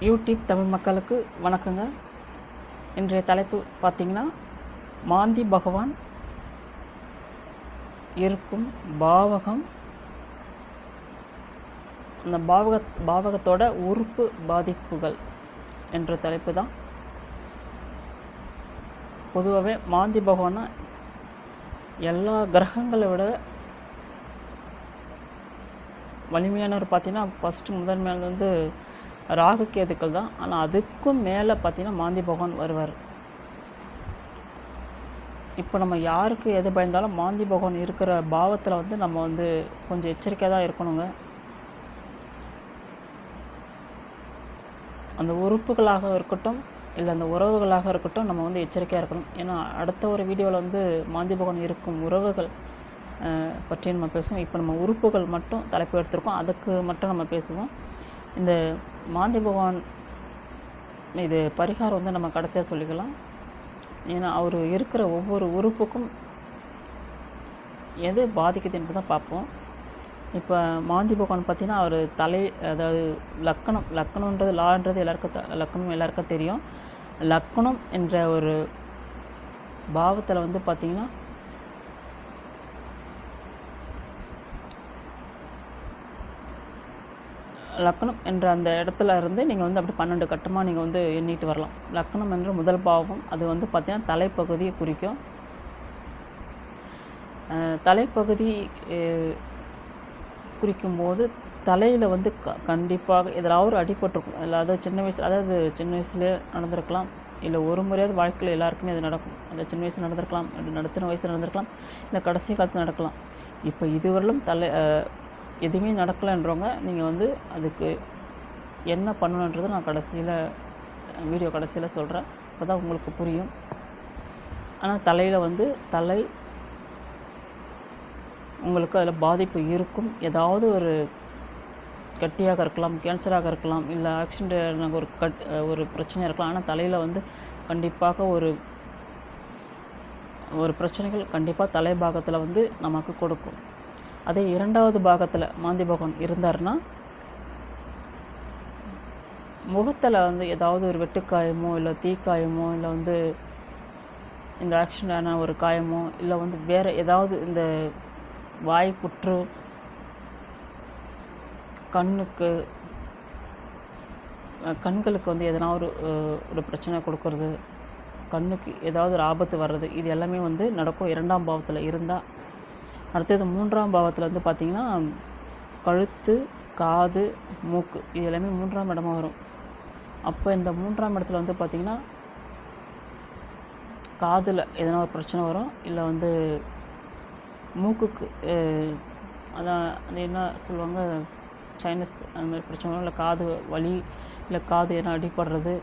YouTube Tamil மக்களுக்கு வணக்கங்க. இன்றைய தலைப்பு பார்த்திங்கன்னா, மாந்தி பகவான் இருக்கும் பாவகம், அந்த பாவகத்தோட உறுப்பு பாதிப்புகள் என்ற தலைப்பு தான். பொதுவாகவே மாந்தி பகவானை எல்லா கிரகங்களை விட வலிமையானவர் பார்த்திங்கன்னா, ஃபஸ்ட்டு முதன்மையானது வந்து ராகு கேதுக்கள் தான். ஆனால் அதுக்கும் மேலே பார்த்திங்கன்னா மாந்தி பகவான் வருவார். இப்போ நம்ம யாருக்கு எது பயந்தாலும் மாந்தி பகவான் இருக்கிற பாவத்தில் வந்து நம்ம வந்து கொஞ்சம் எச்சரிக்கையாக தான் இருக்கணுங்க. அந்த உறுப்புகளாக இருக்கட்டும், இல்லை அந்த உறவுகளாக இருக்கட்டும், நம்ம வந்து எச்சரிக்கையாக இருக்கணும். ஏன்னா அடுத்த ஒரு வீடியோவில் வந்து மாந்தி பகவான் இருக்கும் உறவுகள் பற்றி நம்ம பேசுவோம். இப்போ நம்ம உறுப்புகள் மட்டும் தலைப்பு எடுத்திருக்கோம், அதுக்கு மட்டும் நம்ம பேசுவோம். இந்த மாந்தி பகவான் இது பரிகாரம் வந்து நம்ம கடைசியாக சொல்லிக்கலாம். ஏன்னா அவர் இருக்கிற ஒவ்வொரு உறுப்புக்கும் எது பாதிக்குது என்று தான் பார்ப்போம். இப்போ மாந்தி பகவான் பார்த்திங்கன்னா அவர் அதாவது லக்கணம்ன்றது லான்றது எல்லாருக்கும் தெரியும். லக்கணம் என்ற ஒரு பாவத்தில் வந்து பார்த்திங்கன்னா லக்னம் என்ற அந்த இடத்துல இருந்து நீங்கள் வந்து அப்படி 12 கட்டமாக நீங்கள் வந்து எண்ணிட்டு வரலாம். லக்னம் என்ற முதல் பாவம் அது வந்து பார்த்திங்கன்னா தலைப்பகுதியை குறிக்கும். தலைப்பகுதி குறிக்கும்போது தலையில் வந்து கண்டிப்பாக எதில் ஒரு அடிபட்டிருக்கும். அதாவது சின்ன வயசுலேயே நடந்திருக்கலாம், இல்லை ஒரு முறையாவது வாழ்க்கையில் எல்லாருக்குமே அது நடக்கும். அந்த சின்ன வயசு நடந்திருக்கலாம், நடுத்தர வயசு நடந்திருக்கலாம், இல்லை கடைசி காலத்தில் நடக்கலாம். இப்போ இதுவரையிலும் எதுவுமே நடக்கலைன்றவங்க நீங்கள் வந்து அதுக்கு என்ன பண்ணணுன்றதை நான் வீடியோ கடைசியில் சொல்கிறேன். அப்போ தான் உங்களுக்கு புரியும். ஆனால் தலையில் வந்து உங்களுக்கு அதில் பாதிப்பு இருக்கும். ஏதாவது ஒரு கட்டியாக இருக்கலாம், கேன்சராக இருக்கலாம், இல்லை ஆக்சிடென்ட் ஒரு பிரச்சனையாக இருக்கலாம். ஆனால் தலையில் வந்து கண்டிப்பாக ஒரு பிரச்சனைகள் கண்டிப்பாக தலைபாகத்தில் வந்து நமக்கு கொடுக்கும். அதே இரண்டாவது பாகத்தில் மாந்தி பகவான் இருந்தார்னா முகத்தில் வந்து ஏதாவது ஒரு வெட்டுக்காயமோ, இல்லை தீக்காயமோ, இல்லை வந்து இந்த ஆக்சிடென்டான ஒரு காயமோ, இல்லை வந்து வேறு ஏதாவது இந்த வாய் புற்று, கண்களுக்கு வந்து எதனா ஒரு பிரச்சனை கொடுக்கறது, கண்ணுக்கு ஏதாவது ஒரு ஆபத்து வர்றது, இது எல்லாமே வந்து நடக்கும் இரண்டாம் பாவத்தில் இருந்தால். அடுத்தது மூன்றாம் பாவத்தில் வந்து பார்த்திங்கன்னா கழுத்து, காது, மூக்கு, இது எல்லாமே மூன்றாம் இடமாக வரும். அப்போ இந்த மூன்றாம் இடத்துல வந்து பார்த்திங்கன்னா காதில் எதனா ஒரு பிரச்சனை வரும், இல்லை வந்து மூக்குக்கு அதான் அது என்ன சொல்லுவாங்க, சைனஸ் அந்த மாதிரி பிரச்சனை வரும், இல்லை காது வலி, இல்லை காது எதனா அடிபடுறது,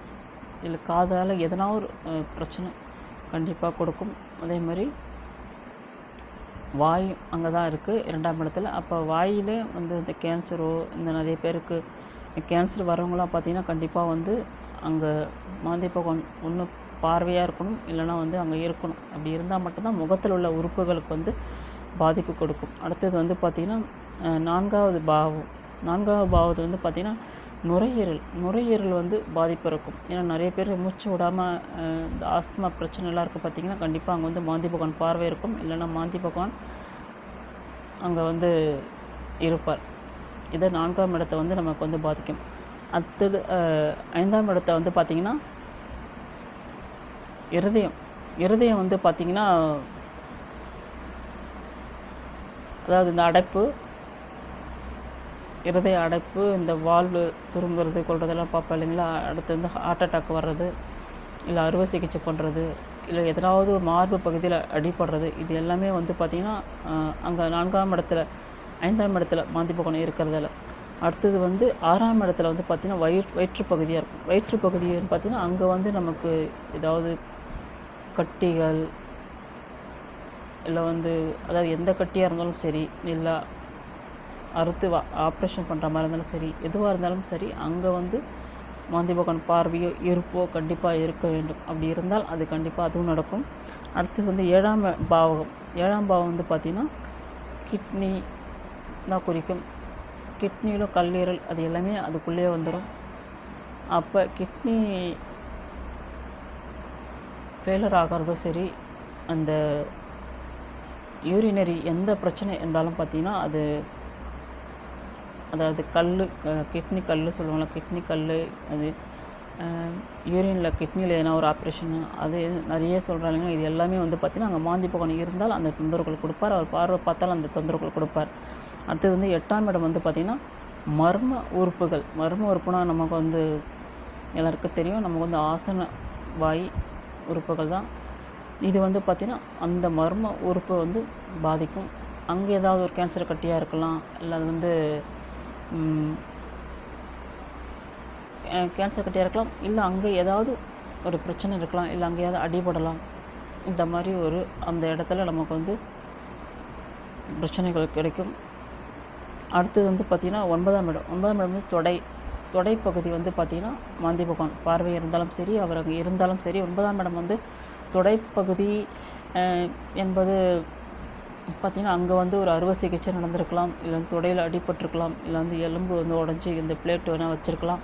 இல்லை காதால் எதனா ஒரு பிரச்சனை கண்டிப்பாக கொடுக்கும். அதே மாதிரி வாய் அங்கே தான் இருக்குது இரண்டாம் இடத்துல. அப்போ வாயிலே வந்து இந்த கேன்சரோ, இந்த நிறைய பேருக்கு கேன்சர் வரவங்களாம் பார்த்திங்கன்னா கண்டிப்பாக வந்து அங்கே மாந்தி பகவான் ஒன்று பார்வையாக இருக்கணும், இல்லைனா வந்து அங்கே இருக்கணும். அப்படி இருந்தால் மட்டும்தான் முகத்தில் உள்ள உறுப்புகளுக்கு வந்து பாதிப்பு கொடுக்கும். அடுத்தது வந்து பார்த்திங்கன்னா நான்காவது பாவத்து வந்து பார்த்திங்கன்னா நுரையீரல் வந்து பாதிப்பு இருக்கும். ஏன்னா நிறைய பேர் மூச்சு விடாமல் இந்த ஆஸ்துமா பிரச்சனைலாம் இருக்குது பார்த்திங்கன்னா, கண்டிப்பாக அங்கே வந்து மாந்தி பகவான் பார்வை இருக்கும், இல்லைன்னா மாந்தி பகவான் அங்கே வந்து இருப்பார். இதை நான்காம் இடத்தை வந்து நமக்கு வந்து பாதிக்கும். அடுத்தது ஐந்தாம் இடத்தை வந்து பார்த்திங்கன்னா இருதயம் வந்து பார்த்திங்கன்னா அதாவது இந்த இருதய அடைப்பு, இந்த வால்வு சுருங்குறது கொள்றதெல்லாம் பார்ப்போம் இல்லைங்களா. அடுத்து வந்து ஹார்ட் அட்டாக் வர்றது, இல்லை அறுவை சிகிச்சை பண்ணுறது, இல்லை எதனாவது மார்பு பகுதியில் அடிபடுறது, இது எல்லாமே வந்து பார்த்திங்கன்னா அங்கே ஐந்தாம் இடத்துல மாந்தி பகவான் இருக்கிறதால. அடுத்தது வந்து ஆறாம் இடத்துல வந்து பார்த்திங்கன்னா வயிற்றுப்பகுதியாக இருக்கும். வயிற்றுப்பகுதின்னு பார்த்திங்கன்னா அங்கே வந்து நமக்கு ஏதாவது கட்டிகள், இல்லை வந்து அதாவது எந்த கட்டியாக இருந்தாலும் சரி, இல்லை அறுத்து ஆப்ரேஷன் பண்ணுற மாதிரி இருந்தாலும் சரி, எதுவாக இருந்தாலும் சரி, அங்கே வந்து மாந்தி பகவான் பார்வையோ இருப்போ கண்டிப்பாக இருக்க வேண்டும். அப்படி இருந்தால் அது கண்டிப்பாக அதுவும் நடக்கும். அடுத்தது வந்து ஏழாம் பாவம் வந்து பார்த்திங்கன்னா கிட்னி தான் குறிக்கும். கிட்னியில் கல்லீரல் அது எல்லாமே அதுக்குள்ளேயே வந்துடும். அப்போ கிட்னி ஃபெயிலர் ஆகிறதும் சரி, அந்த யூரினரி எந்த பிரச்சனை இருந்தாலும் பார்த்திங்கன்னா அது, அதாவது கிட்னி கல் சொல்லுவாங்களா, கிட்னி கல், அது யூரினில் கிட்னியில் எதனா ஒரு ஆப்ரேஷனு, அது நிறைய சொல்கிறாங்க. இது எல்லாமே வந்து பார்த்திங்கன்னா அங்கே மாந்தி போகணும் இருந்தால் அந்த தொந்தரவுகள் கொடுப்பார். அவர் பார்வை பார்த்தால் அந்த தொந்தரவுகள் கொடுப்பார். அடுத்தது வந்து 8ஆம் இடம் வந்து பார்த்திங்கன்னா மர்ம உறுப்புகள். மர்ம உறுப்புனா நமக்கு வந்து எல்லாருக்கும் தெரியும், நமக்கு வந்து ஆசன வாய் உறுப்புகள் தான். இது வந்து பார்த்திங்கன்னா அந்த மர்ம உறுப்பை வந்து பாதிக்கும். அங்கே ஏதாவது ஒரு கேன்சர் கட்டியாக இருக்கலாம், இல்லை அது வந்து கேன்சர் கட்டியாக இருக்கலாம், இல்லை அங்கே ஏதாவது ஒரு பிரச்சனை இருக்கலாம், இல்லை அங்கேயாவது அடிபடலாம். இந்த மாதிரி அந்த இடத்துல நமக்கு வந்து பிரச்சனைகள் கிடைக்கும். அடுத்தது வந்து பார்த்திங்கன்னா 9ஆம் இடம். 9ஆம் இடம் வந்து தொடைப்பகுதி வந்து பார்த்திங்கன்னா மாந்தி பகவான் பார்வை இருந்தாலும் சரி, அவர் அங்கே இருந்தாலும் சரி, 9ஆம் இடம் வந்து தொடைப்பகுதி என்பது பார்த்திங்கன்னா அங்கே வந்து ஒரு அறுவை சிகிச்சை நடந்திருக்கலாம், இல்லை வந்து தொடையில் அடிபட்டிருக்கலாம், இல்லை வந்து எலும்பு வந்து உடஞ்சி இந்த பிளேட் வேணால் வச்சுருக்கலாம்.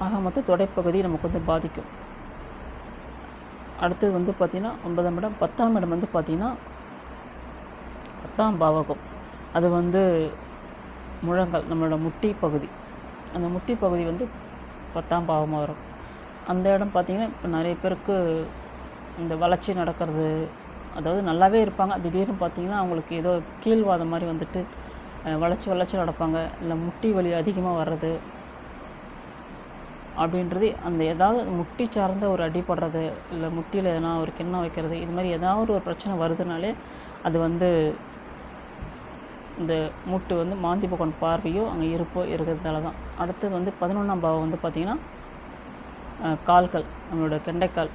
ஆக மொத்தம் தொடைப்பகுதி நமக்கு வந்து பாதிக்கும். அடுத்தது வந்து பார்த்திங்கன்னா 9ஆம் இடம். 10ஆம் இடம் வந்து பார்த்திங்கன்னா 10ஆம் பாவகம். அது வந்து முழங்கால், நம்மளோட முட்டி பகுதி. அந்த முட்டி பகுதி வந்து 10ஆம் பாவமாக வரும். அந்த இடம் பார்த்திங்கன்னா இப்போ நிறைய பேருக்கு இந்த வளர்ச்சி நடக்கிறது, அதாவது நல்லாவே இருப்பாங்க, திடீர்னு பார்த்திங்கன்னா அவங்களுக்கு ஏதோ கீழ்வாதம் மாதிரி வந்துட்டு வளைச்சி நடப்பாங்க, இல்லை முட்டி வலி அதிகமாக வர்றது அப்படின்றது, அந்த ஏதாவது முட்டி சார்ந்த ஒரு அடிபடுறது, இல்லை முட்டியில் எதனா ஒரு கிண்ணம் வைக்கிறது, இது மாதிரி ஏதாவது ஒரு பிரச்சனை வருதுனாலே அது வந்து இந்த மூட்டு வந்து மாந்தி பகவான் பார்வையோ அங்கே இருப்போ இருக்கிறதுனால தான். அடுத்தது வந்து 11ஆம் பாவம் வந்து பார்த்திங்கன்னா கால்கள், நம்மளோட கெண்டைக்கால்.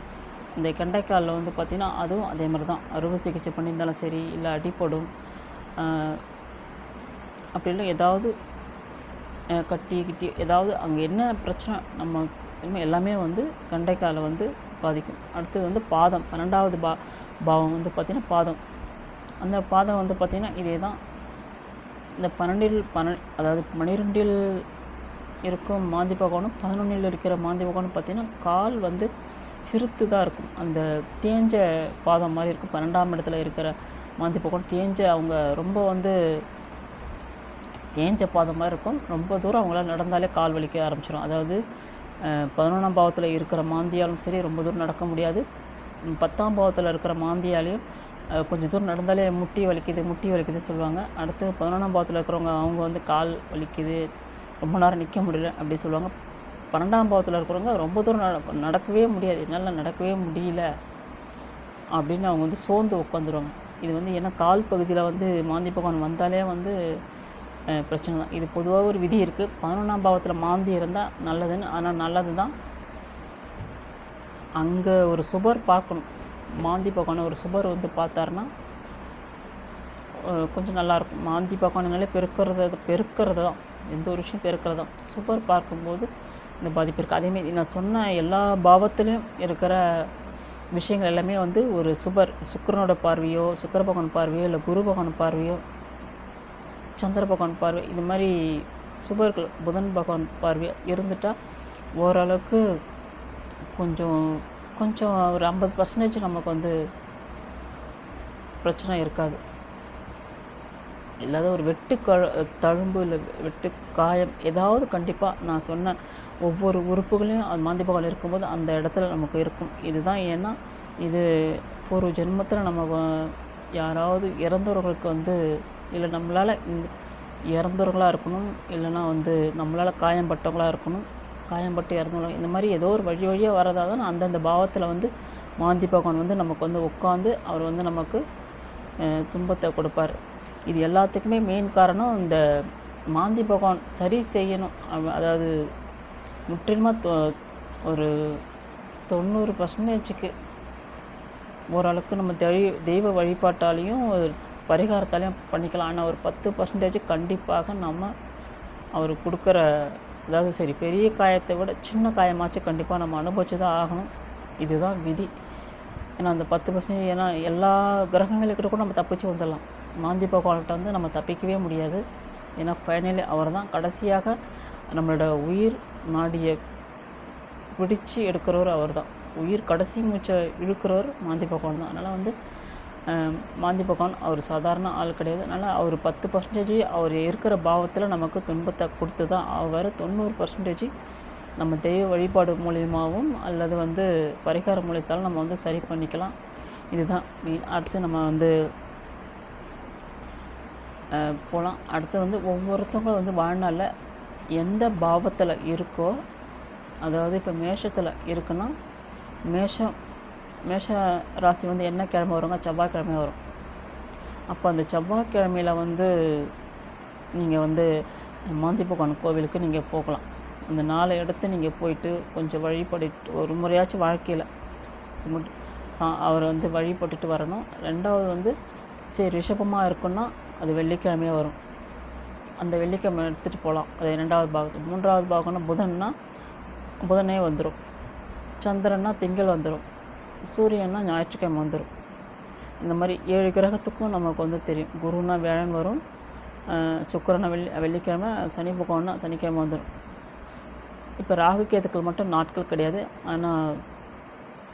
இந்த கெண்டைக்காலில் வந்து பார்த்திங்கன்னா அதுவும் அதே மாதிரி தான், அறுவை சிகிச்சை பண்ணியிருந்தாலும் சரி, இல்லை அடிப்படும், அப்படி இல்லை ஏதாவது கட்டி ஏதாவது அங்கே என்ன பிரச்சனை நம்ம எல்லாமே வந்து கெண்டைக்காலை வந்து பாதிக்கும். அடுத்தது வந்து பாதம், 12வது பாவம் வந்து பார்த்திங்கன்னா பாதம். அந்த பாதம் வந்து பார்த்திங்கன்னா இதே தான். இந்த 12இல் இருக்கும் மாந்தி பகவானும் 11இல் இருக்கிற மாந்தி பகவானும் பார்த்திங்கன்னா கால் வந்து சிறுத்து தான் இருக்கும், அந்த தேஞ்ச பாதம் மாதிரி இருக்கும். 12ஆம் இடத்துல இருக்கிற மாந்தி பகவான் அவங்க ரொம்ப வந்து தேஞ்ச பாதம் மாதிரி இருக்கும். ரொம்ப தூரம் அவங்களால நடந்தாலே கால் வலிக்க ஆரம்பிச்சிடும். அதாவது 11ஆம் பாவத்தில் இருக்கிற மாந்தியாலும் சரி ரொம்ப தூரம் நடக்க முடியாது. 10ஆம் பாவத்தில் இருக்கிற மாந்தியாலையும் கொஞ்சம் தூரம் நடந்தாலே முட்டி வலிக்குது சொல்லுவாங்க. அடுத்து 11ஆம் பாவத்தில் இருக்கிறவங்க அவங்க வந்து கால் வலிக்குது, ரொம்ப நேரம் நிற்க முடியல அப்படி சொல்லுவாங்க. 12ஆம் பாவத்தில் இருக்கிறவங்க ரொம்ப தூரம் நடக்கவே முடியாது, என்னால் நடக்கவே முடியல அப்படின்னு அவங்க வந்து சோர்ந்து உட்காந்துருவாங்க. இது வந்து ஏன்னா கால் பகுதியில் வந்து மாந்தி பகவான் வந்தாலே வந்து பிரச்சனை தான். இது பொதுவாக ஒரு விதி இருக்குது, 11ஆம் பாவத்தில் மாந்தி இருந்தால் நல்லதுன்னு. ஆனால் நல்லது தான், அங்கே ஒரு சுபர் பார்க்கணும். மாந்தி பகவானை ஒரு சுபர் வந்து பார்த்தாருன்னா கொஞ்சம் நல்லாயிருக்கும். மாந்தி பகவானாலே பெருக்கிறது தான், எந்த ஒரு விஷயம் பெருக்கிறது தான். சுபர் பார்க்கும்போது இந்த பாதிப்பு இருக்குது. அதேமாரி நான் சொன்ன எல்லா பாவத்துலேயும் இருக்கிற விஷயங்கள் எல்லாமே வந்து ஒரு சுக்கிரனோட பார்வையோ, சுக்கிர பகவான் பார்வையோ, இல்லை குரு பகவான் பார்வையோ, சந்திர பகவான் பார்வை, இது மாதிரி சுபர்கள், புதன் பகவான் பார்வை இருந்துட்டால் ஓரளவுக்கு கொஞ்சம் ஒரு 50% நமக்கு வந்து பிரச்சனை இருக்காது. இல்லாத ஒரு தழும்பு இல்லை வெட்டு காயம் ஏதாவது கண்டிப்பாக நான் சொன்ன ஒவ்வொரு உறுப்புகளையும் அது மாந்தி பகவான் இருக்கும்போது அந்த இடத்துல நமக்கு இருக்கும். இதுதான் ஏன்னா இது ஒரு ஜென்மத்தில் நம்ம யாராவது இறந்தவர்களுக்கு வந்து, இல்லை நம்மளால் இறந்தவர்களாக இருக்கணும், இல்லைனா வந்து நம்மளால் காயம்பட்டவங்களாக இருக்கணும், காயம்பட்டு இறந்தவங்க, இந்த மாதிரி ஏதோ ஒரு வழியாக வரதாக தான் அந்தந்த பாவத்தில் வந்து மாந்தி பகவான் வந்து நமக்கு வந்து உட்காந்து அவர் வந்து நமக்கு துன்பத்தை கொடுப்பார். இது எல்லாத்துக்குமே மெயின் காரணம் இந்த மாந்தி பகவான் சரி செய்யணும். அதாவது முற்றிலுமாக ஒரு 90%க்கு ஓரளவுக்கு நம்ம தெய்வ வழிபாட்டாலையும் பரிகாரத்தாலையும் பண்ணிக்கலாம். ஆனால் ஒரு 10% கண்டிப்பாக நம்ம அவர் கொடுக்குற, அதாவது சரி பெரிய காயத்தை விட சின்ன காயமாச்சும் கண்டிப்பாக நம்ம அனுபவிச்சு தான் ஆகணும். இதுதான் விதி. ஏன்னா அந்த 10%, ஏன்னா எல்லா கிரகங்களுக்கிட்ட கூட நம்ம தப்பிச்சு வந்துடலாம், மாந்தி பகவான்கிட்ட வந்து நம்ம தப்பிக்கவே முடியாது. ஏன்னா ஃபைனலி அவர் தான் கடைசியாக நம்மளோட உயிர் நாடியை பிடிச்சி எடுக்கிறவர் அவர் தான். உயிர் கடைசி மூச்சை இழுக்கிறவர் மாந்தி பகவான் தான். அதனால் வந்து மாந்தி பகவான் அவர் சாதாரண ஆள் கிடையாது. அதனால் அவர் 10% அவர் இருக்கிற பாவத்தில் நமக்கு துன்பத்தை கொடுத்து தான் அவர் 90% நம்ம தெய்வ வழிபாடு மூலியமாகவும் அல்லது வந்து பரிகார மூலியத்தாலும் நம்ம வந்து சரி பண்ணிக்கலாம். இதுதான் மெயின். அடுத்து நம்ம வந்து போகலாம். அடுத்து வந்து ஒவ்வொருத்தவங்களும் வந்து வாழ்நாளில் எந்த பாவத்தில் இருக்கோ, அதாவது இப்போ மேஷத்தில் இருக்குன்னா மேஷ ராசி வந்து என்ன கிழமை வருங்க? செவ்வாய்க்கிழமை வரும். அப்போ அந்த செவ்வாய்க்கிழமையில் வந்து நீங்கள் வந்து மாந்தி பகவான் கோவிலுக்கு நீங்கள் போகலாம். அந்த 4 இடத்த நீங்கள் போயிட்டு கொஞ்சம் வழிபட்டு ஒரு முறையாச்சும் வாழ்க்கையில் அவரை வந்து வழிபட்டுட்டு வரணும். 2வது வந்து சரி ரிஷபமாக இருக்குன்னா அது வெள்ளிக்கிழமையாக வரும். அந்த வெள்ளிக்கிழமை எடுத்துகிட்டு போகலாம். அது 2வது பாகத்துக்கு. 3வது பாகம்னா புதனே வந்துடும். சந்திரன்னா திங்கள் வந்துடும். சூரியன்னா ஞாயிற்றுக்கிழமை வந்துடும். இந்த மாதிரி 7 கிரகத்துக்கும் நமக்கு வந்து தெரியும். குருன்னா வியாழன் வரும், சுக்கிரனா வெள்ளிக்கிழமை, சனி பகவான்னா சனிக்கிழமை வந்துடும். இப்போ ராகு கேதுக்கள் மட்டும் நாட்கள் கிடையாது. ஆனால்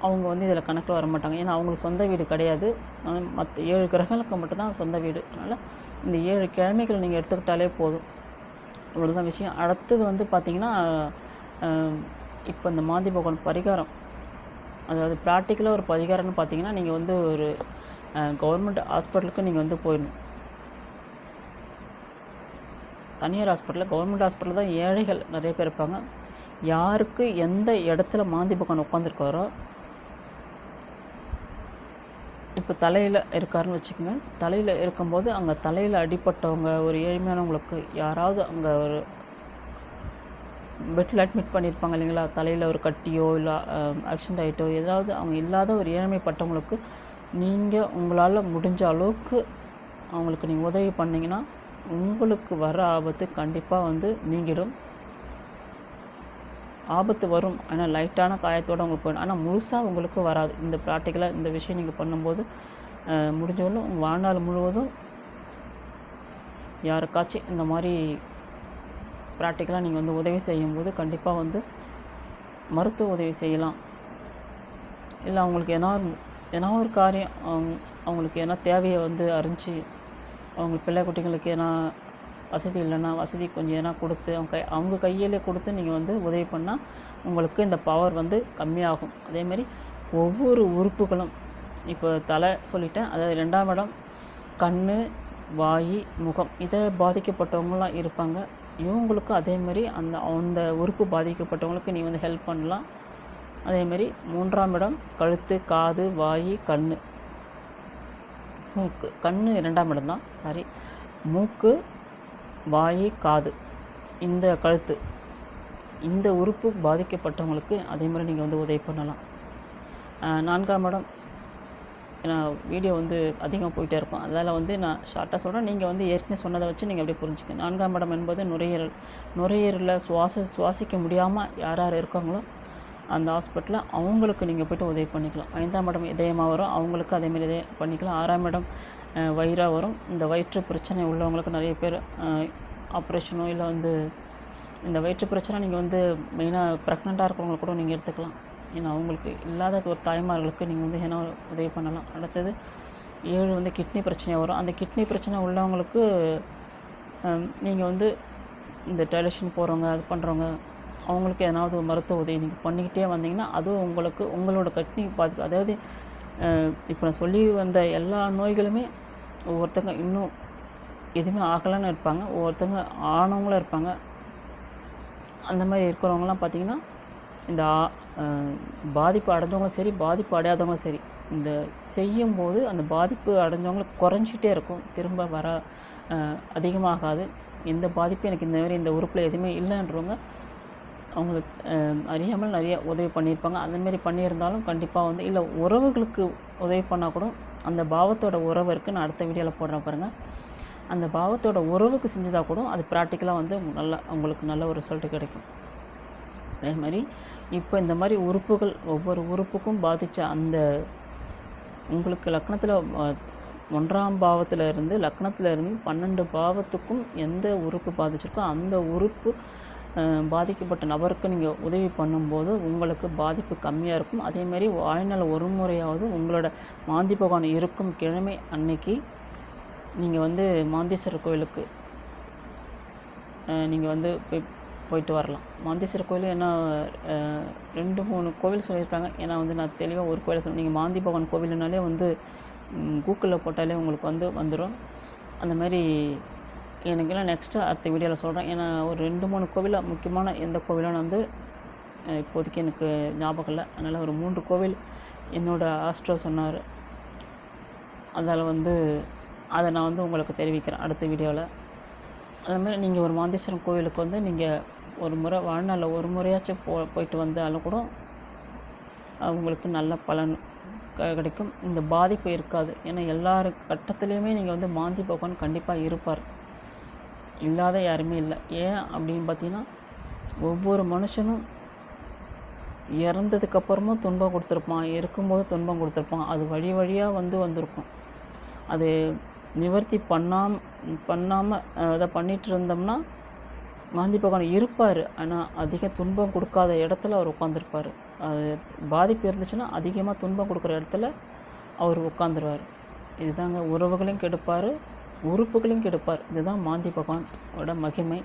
அவங்க வந்து இதில் கணக்கில் வர மாட்டாங்க. ஏன்னா அவங்களுக்கு சொந்த வீடு கிடையாது. மற்ற 7 கிரகங்களுக்கு மட்டும்தான் சொந்த வீடு. அதனால் இந்த 7 கிழமைகள் நீங்கள் எடுத்துக்கிட்டாலே போதும். இவ்வளோதான் விஷயம். அடுத்தது வந்து பார்த்திங்கன்னா இப்போ இந்த மாந்தி பகவான் பரிகாரம், அதாவது ப்ராக்டிக்கலாக ஒரு பரிகாரம்னு பார்த்தீங்கன்னா நீங்கள் வந்து ஒரு கவர்மெண்ட் ஹாஸ்பிட்டலுக்கு நீங்கள் வந்து போயிடணும். தனியார் ஹாஸ்பிட்டலில், கவர்மெண்ட் ஹாஸ்பிட்டலில் தான் ஏழைகள் நிறைய பேர் இருப்பாங்க. யாருக்கு எந்த இடத்துல மாந்தி பகவான் உட்காந்துருக்காரோ, இப்போ தலையில் இருக்காருன்னு வச்சுக்கோங்க. தலையில் இருக்கும்போது அங்கே தலையில் அடிப்பட்டவங்க, ஒரு ஏழ்மையானவங்களுக்கு யாராவது அங்கே ஒரு பெட்டில் அட்மிட் பண்ணியிருப்பாங்க இல்லைங்களா, தலையில் ஒரு கட்டியோ இல்லை ஆக்சிடென்ட் ஆகிட்டோ ஏதாவது அவங்க இல்லாத ஒரு ஏழ்மைப்பட்டவங்களுக்கு நீங்கள் உங்களால் முடிஞ்ச அளவுக்கு அவங்களுக்கு நீங்கள் உதவி பண்ணிங்கன்னா உங்களுக்கு வர ஆபத்து கண்டிப்பாக வந்து நீங்கிடும். ஆபத்து வரும், ஆனால் லைட்டான காயத்தோடு உங்களுக்கு போயிடும். ஆனால் முழுசாக உங்களுக்கு வராது. இந்த ப்ராக்டிக்கலாக இந்த விஷயம் நீங்கள் பண்ணும்போது முடிஞ்சவரையும் உங்கள் வாழ்நாள் முழுவதும் யாருக்காச்சும் இந்த மாதிரி ப்ராக்டிக்கலாக நீங்கள் வந்து உதவி செய்யும்போது கண்டிப்பாக வந்து மருத்துவ உதவி செய்யலாம். இல்லை அவங்களுக்கு ஏன்னா ஒரு காரியம் அவங்களுக்கு ஏன்னா தேவையை வந்து அறிஞ்சு அவங்க பிள்ளை குட்டிங்களுக்கு ஏன்னா வசதி இல்லைன்னா வசதி கொஞ்சம் ஏன்னா கொடுத்து அவங்க கையிலே கொடுத்து நீங்கள் வந்து உதவி பண்ணால் உங்களுக்கு இந்த பவர் வந்து கம்மியாகும். அதேமாரி ஒவ்வொரு உறுப்புகளும் இப்போ தலை சொல்லிட்டேன், அதாவது 2ஆம் இடம் கண், வாய், முகம், இதை பாதிக்கப்பட்டவங்களாம் இருப்பாங்க. இவங்களுக்கும் அதேமாரி அந்த உறுப்பு பாதிக்கப்பட்டவங்களுக்கு நீ வந்து ஹெல்ப் பண்ணலாம். அதேமாரி 3ஆம் இடம் கழுத்து, காது, வாய், கண், மூக்கு. கண் 2ஆம் இடம் தான், சாரி. மூக்கு, வாய், காது, இந்த கழுத்து, இந்த உறுப்பு பாதிக்கப்பட்டவங்களுக்கு அதே மாதிரி நீங்கள் வந்து உதவி பண்ணலாம். 4ஆம் இடம், நான் வீடியோ வந்து அதிகமாக போயிட்டே இருக்கும், அதனால் வந்து நான் ஷார்ட்டாக சொல்கிறேன். நீங்கள் வந்து ஏற்கனவே சொன்னதை வச்சு நீங்கள் அப்படியே புரிஞ்சுக்கங்க. 4ஆம் இடம் என்பது நுரையீரலில் சுவாசிக்க முடியாமல் யார் இருக்காங்களோ அந்த ஹாஸ்பிட்டலில் அவங்களுக்கு நீங்கள் போய்ட்டு உதவி பண்ணிக்கலாம். 5ஆம் இடம் இதயமாக வரும், அவங்களுக்கு அதேமாரி இதயம் பண்ணிக்கலாம். 6ஆம் இடம் வயிறாக வரும். இந்த வயிற்று பிரச்சனை உள்ளவங்களுக்கு நிறைய பேர் ஆப்ரேஷனோ இல்லை வந்து இந்த வயிற்று பிரச்சனை நீங்கள் வந்து மெயினாக ப்ரெக்னெண்ட்டாக இருக்கிறவங்களுக்கு கூட நீங்கள் எடுத்துக்கலாம். ஏன்னா அவங்களுக்கு இல்லாத ஒரு தாய்மார்களுக்கு நீங்கள் வந்து ஏன்னா உதவி பண்ணலாம். அடுத்தது 7 வந்து கிட்னி பிரச்சனையாக வரும். அந்த கிட்னி பிரச்சனை உள்ளவங்களுக்கு நீங்கள் வந்து இந்த டயலிஷன் போகிறவங்க அது பண்ணுறவங்க அவங்களுக்கு ஏதாவது மருத்துவ உதவி நீங்கள் பண்ணிக்கிட்டே வந்தீங்கன்னா அதுவும் உங்களுக்கு உங்களோட கிட்னி பாதிப்பு. அதாவது இப்போ நான் சொல்லி வந்த எல்லா நோய்களுமே ஒவ்வொருத்தங்க இன்னும் எதுவுமே ஆகலைன்னு இருப்பாங்க, ஒவ்வொருத்தங்க ஆனவங்களும் இருப்பாங்க. அந்த மாதிரி இருக்கிறவங்களாம் பார்த்திங்கன்னா இந்த பாதிப்பு அடைஞ்சவங்களும் சரி பாதிப்பு அடையாதவங்களும் சரி இந்த செய்யும்போது அந்த பாதிப்பு அடைஞ்சவங்களுக்கு குறைஞ்சிட்டே இருக்கும், திரும்ப வர அதிகமாகாது. எந்த பாதிப்பும் எனக்கு இந்த மாதிரி இந்த உறுப்பில் எதுவுமே இல்லைன்றவங்க அவங்களுக்கு அறியாமல் நிறைய உதவி பண்ணியிருப்பாங்க. அந்தமாரி பண்ணியிருந்தாலும் கண்டிப்பாக வந்து இல்லை உறவுகளுக்கு உதவி பண்ணால் கூட அந்த பாவத்தோட உறவு இருக்குது, நான் அடுத்த வீடியோவில் போடுறேன் பாருங்கள். அந்த பாவத்தோட உறவுக்கு செஞ்சதாக கூட அது ப்ராக்டிக்கலாக வந்து உங்களுக்கு நல்ல ஒரு ரிசல்ட்டு கிடைக்கும். அதே மாதிரி இப்போ இந்த மாதிரி உறுப்புகள் ஒவ்வொரு உறுப்புக்கும் பாதித்த அந்த உங்களுக்கு லக்னத்தில் 1ஆம் பாவத்தில் இருந்து லக்னத்தில் இருந்து 12 பாவத்துக்கும் எந்த உறுப்பு பாதிச்சிருக்கோ அந்த உறுப்பு பாதிக்கப்பட்ட நபருக்கு நீங்கள் உதவி பண்ணும்போது உங்களுக்கு பாதிப்பு கம்மியாக இருக்கும். அதேமாரி வாழ்நாள் ஒரு முறையாவது உங்களோட மாந்தி பகவான் இருக்கும் கிழமை அன்னைக்கு நீங்கள் வந்து மாந்தீஸ்வரர் கோயிலுக்கு நீங்கள் வந்து போயிட்டு வரலாம். மாந்தீஸ்வரர் கோயில் ஏன்னா 2-3 கோவில் சொல்லியிருக்காங்க. ஏன்னா வந்து நான் தெளிவாக ஒரு கோயிலை சொல் நீங்கள் மாந்தி பகவான் கோவில்னாலே வந்து கூகுளில் போட்டாலே உங்களுக்கு வந்துடும். அந்த மாதிரி எனக்கெல்லாம் நெக்ஸ்ட்டு அடுத்த வீடியோவில் சொல்கிறேன். ஏன்னா ஒரு 2-3 கோவிலில் முக்கியமான எந்த கோவிலான்னு வந்து இப்போதைக்கு எனக்கு ஞாபகம் இல்லை. அதனால் ஒரு 3 கோவில் என்னோடய ஆஸ்ட்ரோ சொன்னார். அதில் வந்து அதை நான் வந்து உங்களுக்கு தெரிவிக்கிறேன் அடுத்த வீடியோவில். அதுமாதிரி நீங்கள் ஒரு மாந்தீஸ்வரன் கோவிலுக்கு வந்து நீங்கள் ஒரு முறை வாழ்நாளில் ஒரு முறையாச்சும் போயிட்டு வந்தாலும் கூட உங்களுக்கு நல்ல பலன் கிடைக்கும். இந்த பாதிப்பு இருக்காது. ஏன்னா எல்லாரு கட்டத்துலேயுமே நீங்கள் வந்து மாந்தி பகவான் கண்டிப்பாக இருப்பார். இல்லாத யாருமே இல்லை. ஏன் அப்படின்னு பார்த்தீங்கன்னா ஒவ்வொரு மனுஷனும் இறந்ததுக்கப்புறமும் துன்பம் கொடுத்துருப்பான், இருக்கும்போது துன்பம் கொடுத்துருப்பான். அது வழி வழியாக வந்திருக்கும். அது நிவர்த்தி பண்ணாமல் அதை பண்ணிகிட்டு இருந்தோம்னா மாந்தி பகவான் இருப்பார். ஆனால் அதிக துன்பம் கொடுக்காத இடத்துல அவர் உட்காந்துருப்பார். அது பாதிப்பு இருந்துச்சுன்னா அதிகமாக துன்பம் கொடுக்குற இடத்துல அவர் உட்காந்துருவார். இதுதாங்க, உறவுகளையும் கெடுப்பார், உறுப்புகளையும் கெடுப்பார். இதுதான் மாந்தி பகவானோட மகிமை.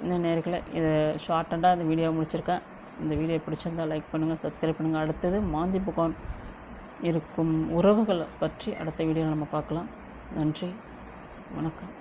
இந்த நேரத்தில் இதை ஷார்ட்டண்டாக இந்த வீடியோ முடிச்சிருக்கேன். இந்த வீடியோ பிடிச்சிருந்தால் லைக் பண்ணுங்கள், சப்ஸ்கிரைப் பண்ணுங்கள். அடுத்தது மாந்தி பகவான் இருக்கும் உறவுகளை பற்றி அடுத்த வீடியோவில் நம்ம பார்க்கலாம். நன்றி, வணக்கம்.